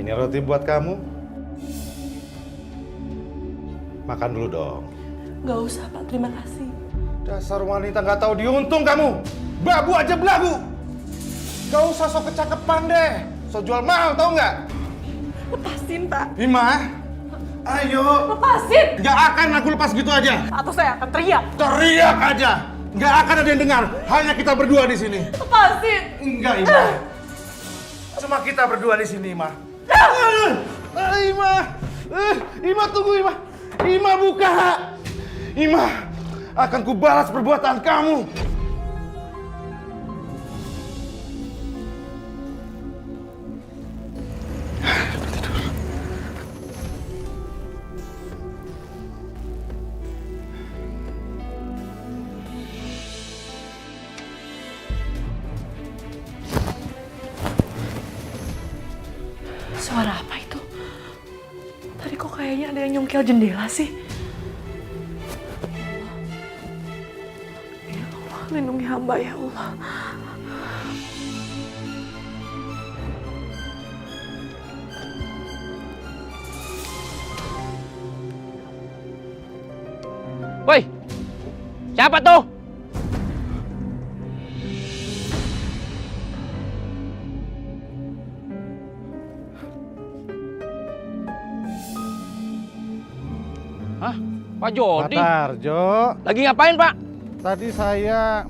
Ini roti buat kamu. Makan dulu dong. Gak usah, Pak. Terima kasih. Dasar wanita nggak tahu diuntung kamu. Babu aja belagu. Gak usah sok kecakepan deh. Sok jual mahal, tahu nggak? Lepasin, Pak. Bima, ayo. Lepasin! Nggak akan aku lepas gitu aja. Atau saya akan teriak. Teriak aja. Nggak akan ada yang dengar. Hanya kita berdua di sini. Lepasin! Enggak, Ima. Cuma kita berdua di sini, Ima. Ima. Ima, tunggu, Ima. Ima, buka. Ima, akan kubalas perbuatan kamu. Suara apa itu? Tadi kok kayaknya ada yang nyongkel jendela sih? Ya Allah, lindungi hamba ya Allah. Woi, siapa tuh? Hah? Pak Jody? Pak Tarjo, Lagi ngapain, Pak? tadi saya,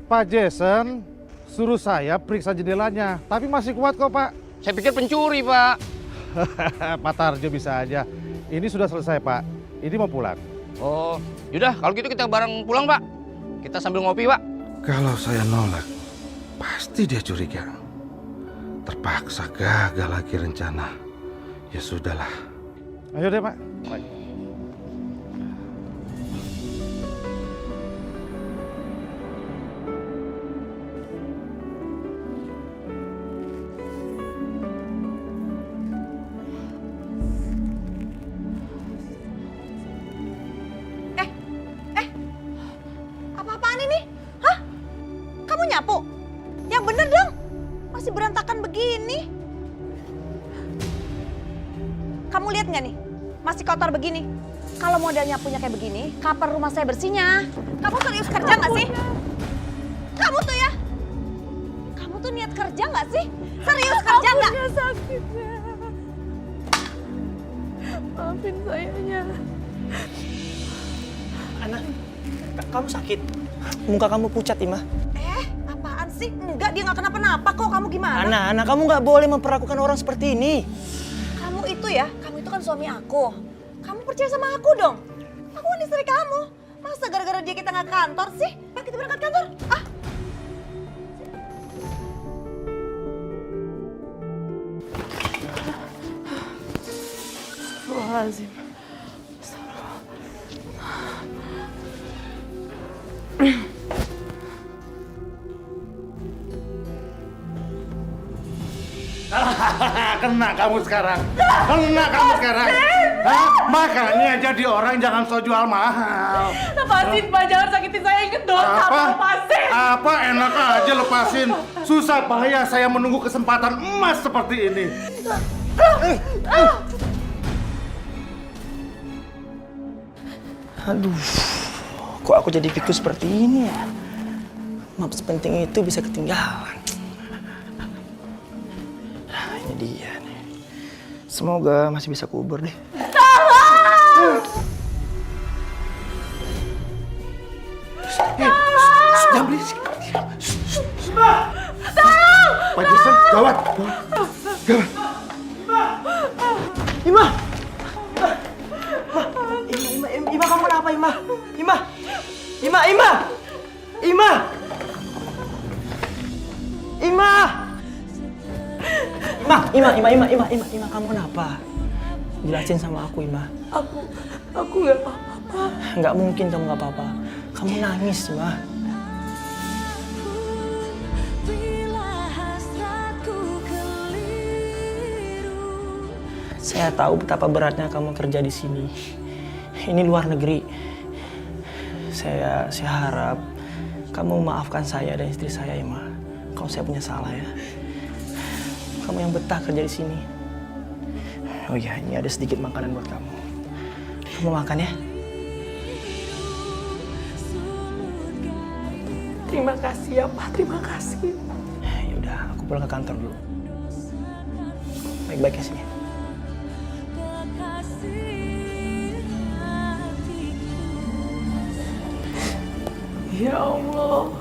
Pak Jason suruh saya periksa jendelanya. Tapi masih kuat kok, Pak. Saya pikir pencuri, Pak. Pak Tarjo bisa aja. Ini sudah selesai, Pak. Ini mau pulang. Oh, yaudah kalau gitu kita bareng pulang, Pak. Kita sambil ngopi, Pak. Kalau saya nolak, pasti dia curiga. Terpaksa gagal lagi rencana. Ya sudahlah. Ayo deh, Pak. Apa-apaan ini? Hah? Kamu nyapu? Yang bener dong. Masih berantakan begini. Kamu lihat nggak nih? Masih kotor begini. Kalau model nyapunya kayak begini, kapan rumah saya bersihnya? Kamu serius kerja nggak sih? Kamu tuh ya? Kamu tuh niat kerja nggak sih? Serius kerja nggak? Ampun, sakitnya. Maafin sayanya. Anak, kamu sakit. Muka kamu pucat, Ima. Apaan sih? Enggak, dia nggak kenapa-napa kok. Kamu gimana? Anak, kamu nggak boleh memperlakukan orang seperti ini. Kamu itu ya, kamu itu kan suami aku. Kamu percaya sama aku dong. Aku kan istri kamu. Masa gara-gara dia kita nggak kantor sih? Ayo kita berangkat kantor. Ah, Astagfirullahaladzim. Kena kamu sekarang. Kena kamu sekarang. Hah? Makanya jadi orang jangan so jual mahal. Lepasin, Pak. Jangan sakitin saya. Ingat dosa, Pak. Lepasin. Apa enak aja lepasin. Susah payah saya menunggu kesempatan emas seperti ini. Aduh, kok aku jadi pikir seperti ini ya? Map sepenting itu bisa ketinggalan. Nah, ini dia nih. Semoga masih bisa kubur deh. Jangan berisik. Pak Jason, gawat. Gawat. Ima! Ima, kamu kenapa, Ima? Ima! Ima! Ima! Ima! Ima! Ima, kamu kenapa? Jelasin sama aku, Ima. Aku nggak apa-apa. Nggak mungkin kamu nggak apa-apa. Kamu nangis, Ima. Saya tahu betapa beratnya kamu kerja di sini. Ini luar negeri. Saya harap kamu maafkan saya dan istri saya, Ima. Kalau saya punya salah ya. Kamu yang betah kerja di sini. Oh iya, ini ada sedikit makanan buat kamu. Kamu makan ya? Terima kasih ya Pak, terima kasih. Ya udah, aku pulang ke kantor dulu. Baik-baik ya sini. Ya Allah,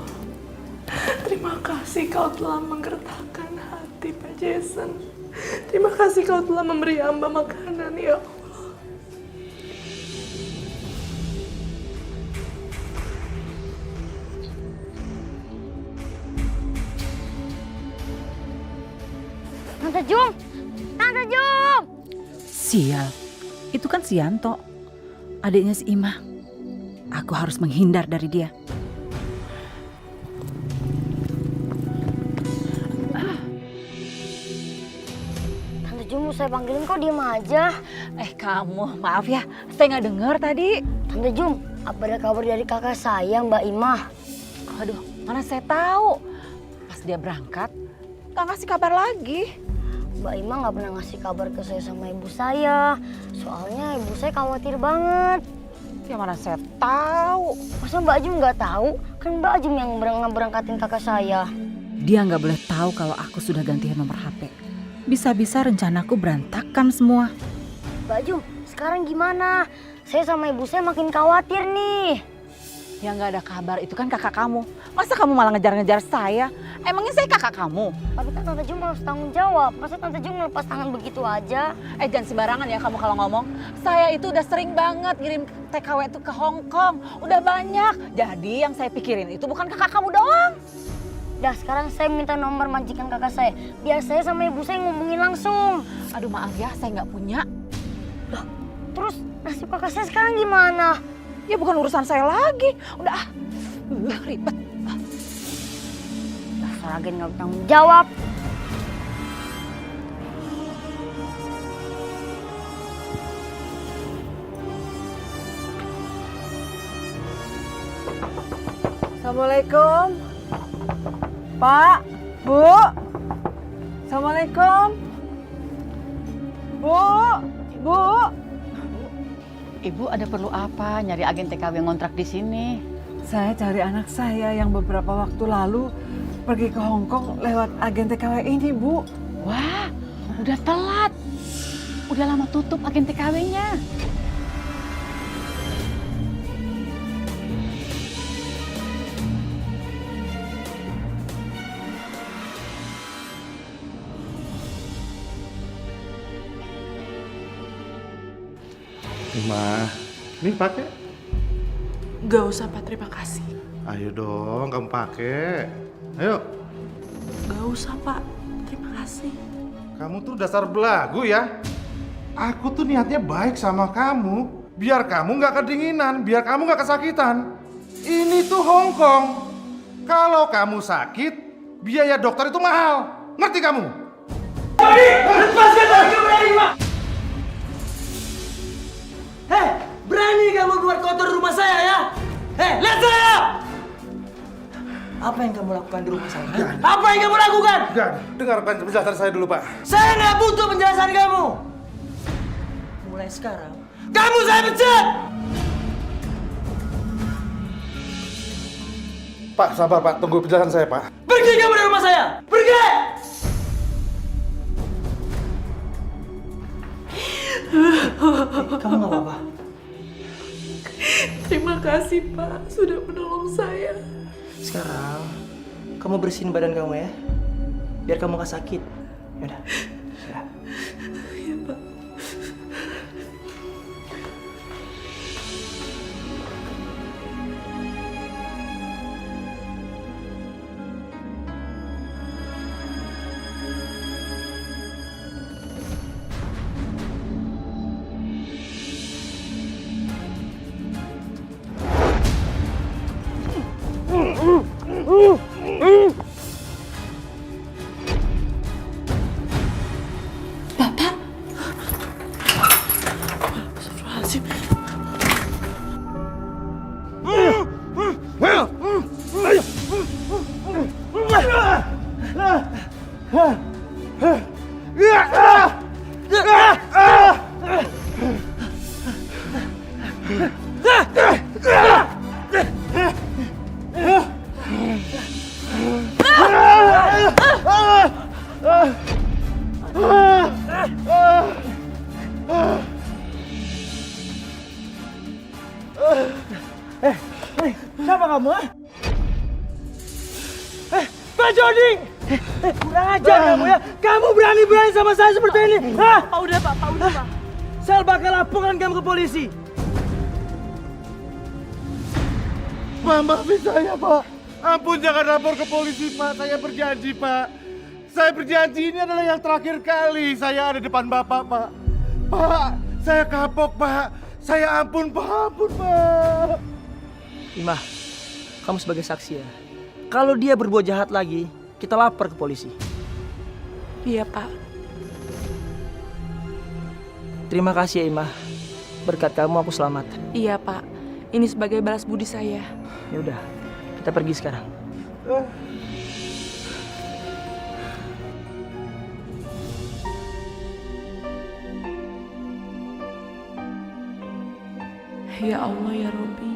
terima kasih kau telah menggerakkan hati Pak Jason. Terima kasih kau telah memberi hamba makanan ya Allah. Tante Jum! Tante Jum! Sial, itu kan si Yanto, adiknya si Ima. Aku harus menghindar dari dia. Tante Jum, saya panggilin kok diem aja. Kamu, maaf ya, saya nggak dengar tadi. Tante Jum, apa ada kabar dari kakak saya, Mbak Imah? Aduh, mana saya tahu. Pas dia berangkat, nggak ngasih kabar lagi. Mbak Imah nggak pernah ngasih kabar ke saya sama ibu saya. Soalnya ibu saya khawatir banget. Ya mana saya tahu. Masa Mbak Jum nggak tahu? Kan Mbak Jum yang berangkatin kakak saya. Dia nggak boleh tahu kalau aku sudah ganti nomor HP. Bisa-bisa rencanaku berantakan semua. Mbak Jum, sekarang gimana? Saya sama ibu saya makin khawatir nih. Ya nggak ada kabar, itu kan kakak kamu. Masa kamu malah ngejar-ngejar saya? Emangnya saya kakak kamu? Tapi kan Tante Jum harus tanggung jawab. Masa Tante Jum melepas tangan begitu aja? Jangan sembarangan ya kamu kalau ngomong. Saya itu udah sering banget ngirim TKW itu ke Hong Kong. Udah banyak. Jadi yang saya pikirin itu bukan kakak kamu doang. Dah, sekarang saya minta nomor majikan kakak saya. Biar saya sama ibu saya ngomongin langsung. Aduh maaf ya, saya nggak punya. Loh, terus nasib kakak saya sekarang gimana? Ya bukan urusan saya lagi. Udah ribet. Dasar agen nggak bertanggung jawab. Assalamualaikum. Pak, Bu. Assalamualaikum. Bu. Ibu ada perlu apa nyari agen TKW ngontrak di sini? Saya cari anak saya yang beberapa waktu lalu pergi ke Hong Kong lewat agen TKW ini, Bu. Wah, udah telat. Udah lama tutup agen TKW-nya. Ima, ini pakai. Gak usah Pak, terima kasih. Ayo dong, kamu pakai. Ayo. Gak usah Pak, terima kasih. Kamu tuh dasar belagu ya. Aku tuh niatnya baik sama kamu. Biar kamu nggak kedinginan, biar kamu nggak kesakitan. Ini tuh Hong Kong. Kalau kamu sakit, biaya dokter itu mahal. Ngerti kamu? Lepaskan lagi Ima! Hei, berani kamu buat kotor rumah saya ya? Hei, lihat saya! Apa yang kamu lakukan di rumah saya? Apa yang kamu lakukan? Enggak, dengarkan penjelasan saya dulu, Pak. Saya nggak butuh penjelasan kamu. Mulai sekarang, kamu saya pecat! Pak, sabar Pak, tunggu penjelasan saya, Pak. Pergi kamu dari rumah saya! Pergi! Kamu nggak apa-apa? Terima kasih Pak, sudah menolong saya. Sekarang, kamu bersihin badan kamu ya. Biar kamu nggak sakit. Yaudah. Ya. Iya Pak. Siapa kamu, ah? Pak Jody! Kurang ajar kamu ya! Kamu berani-berani sama saya seperti ini! Hah? Pak udah Pak, udah Pak. Saya bakal laporkan kamu ke polisi. Pak, maafin saya, Pak. Ampun, jangan lapor ke polisi, Pak. Saya berjanji, Pak. Saya berjanji ini adalah yang terakhir kali saya ada depan Bapak, Pak. Pak, saya kapok, Pak. Saya ampun, Pak. Ampun, Pak. Ima, kamu sebagai saksi ya. Kalau dia berbuat jahat lagi, kita lapor ke polisi. Iya Pak. Terima kasih ya, Ima. Berkat kamu aku selamat. Iya Pak. Ini sebagai balas budi saya. Ya udah, kita pergi sekarang. Ya Allah ya Robbi.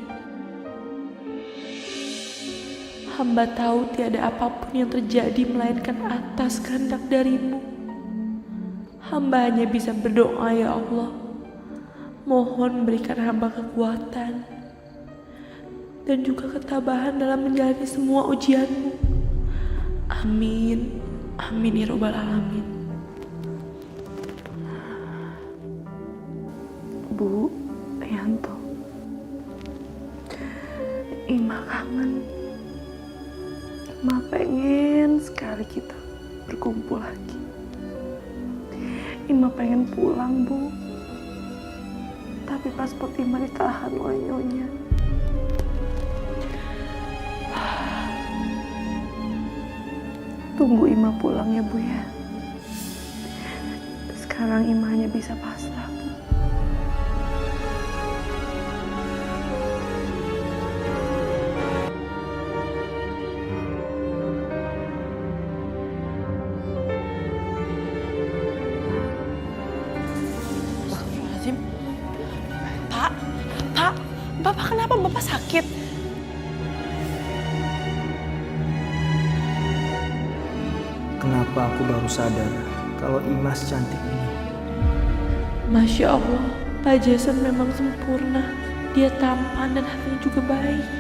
Hamba tahu tiada apapun yang terjadi melainkan atas kehendak darimu. Hamba hanya bisa berdoa ya Allah. Mohon berikan hamba kekuatan dan juga ketabahan dalam menjalani semua ujianmu. Amin. Amin ya Rabbal Alamin. Bu, Yanto. Ima kangen. Ima pengen sekali kita berkumpul lagi. Ima pengen pulang, Bu. Tapi paspor Ima ditahan oleh Nyonya. Tunggu Ima pulang ya, Bu ya. Sekarang Ima hanya bisa pasrah, Bu. Bapak kenapa? Bapak sakit? Kenapa aku baru sadar kalau Ima secantik ini? Masya Allah, Pak Jason memang sempurna. Dia tampan dan hatinya juga baik.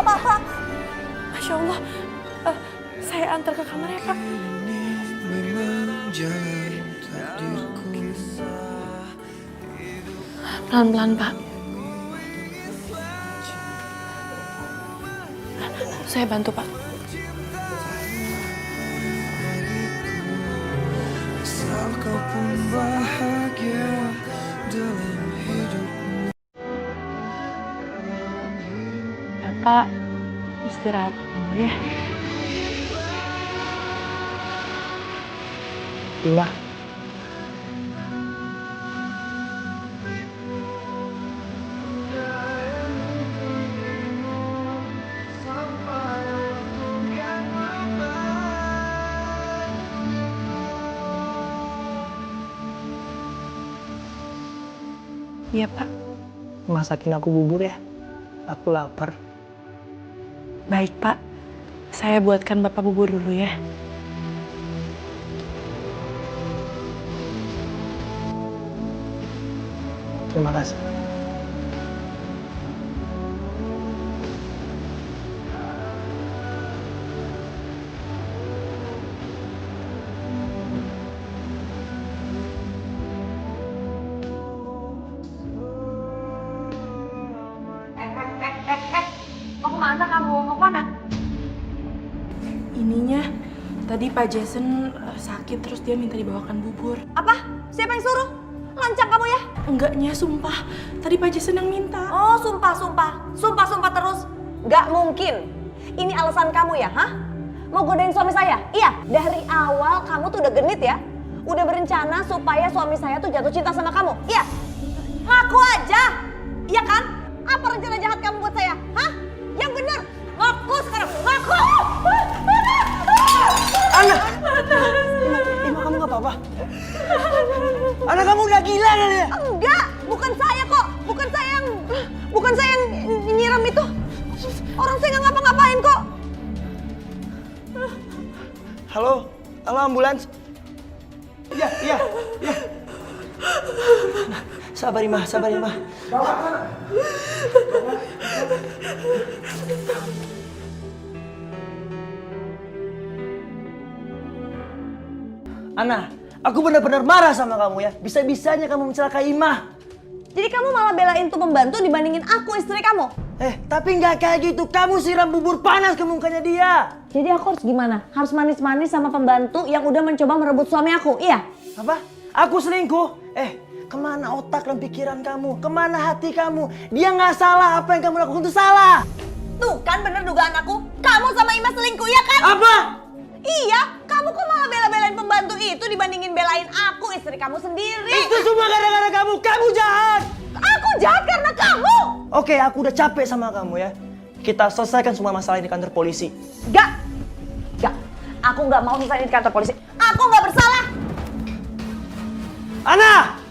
Pak. Masya Allah, saya antar ke kamar ya Pak. Pelan-pelan Pak. Saya bantu Pak. Bapak istirahat dulu ya. Ima. Iya Pak. Masakin aku bubur ya. Aku lapar. Baik Pak. Saya buatkan Bapak bubur dulu ya. Terima kasih. Mau kemana kamu? Mau kemana? Ininya, tadi Pak Jason sakit terus dia minta dibawakan bubur. Apa? Siapa yang suruh? Lancang kamu ya? Enggaknya, sumpah. Tadi Pak Jason yang minta. Oh, sumpah terus. Gak mungkin. Ini alasan kamu ya, hah? Mau godain suami saya? Iya, dari awal kamu tuh udah genit ya. Udah berencana supaya suami saya tuh jatuh cinta sama kamu. Iya. Ngaku aja. Iya kan? Apa rencana jahat kamu buat saya? Hah? Yang benar, ngaku sekarang, ngaku! Ana! Ima, kamu nggak apa-apa? Ana, kamu udah gila kan ya? Enggak, bukan saya kok. Bukan saya yang nyiram itu. Orang saya nggak ngapa-ngapain kok. Halo? Halo, ambulans? Iya. Sabar, Ima. Ana, aku benar-benar marah sama kamu ya. Bisa-bisanya kamu mencelakai Ima. Jadi kamu malah belain tuh pembantu dibandingin aku istri kamu. Tapi nggak kayak gitu. Kamu siram bubur panas ke mukanya dia. Jadi aku harus gimana? Harus manis-manis sama pembantu yang udah mencoba merebut suami aku, iya? Apa? Aku selingkuh? Kemana otak dan pikiran kamu? Kemana hati kamu? Dia nggak salah. Apa yang kamu lakukan itu salah. Tuh kan bener dugaan aku. Kamu sama Ima selingkuh, ya kan? Apa? Iya, kamu kok malah bela-belain pembantu itu dibandingin belain aku, istri kamu sendiri. Itu semua gara-gara kamu. Kamu jahat. Aku jahat karena kamu. Oke, aku udah capek sama kamu ya. Kita selesaikan semua masalah ini di kantor polisi. Gak. Aku gak mau selesai di kantor polisi. Aku gak bersalah. Ana!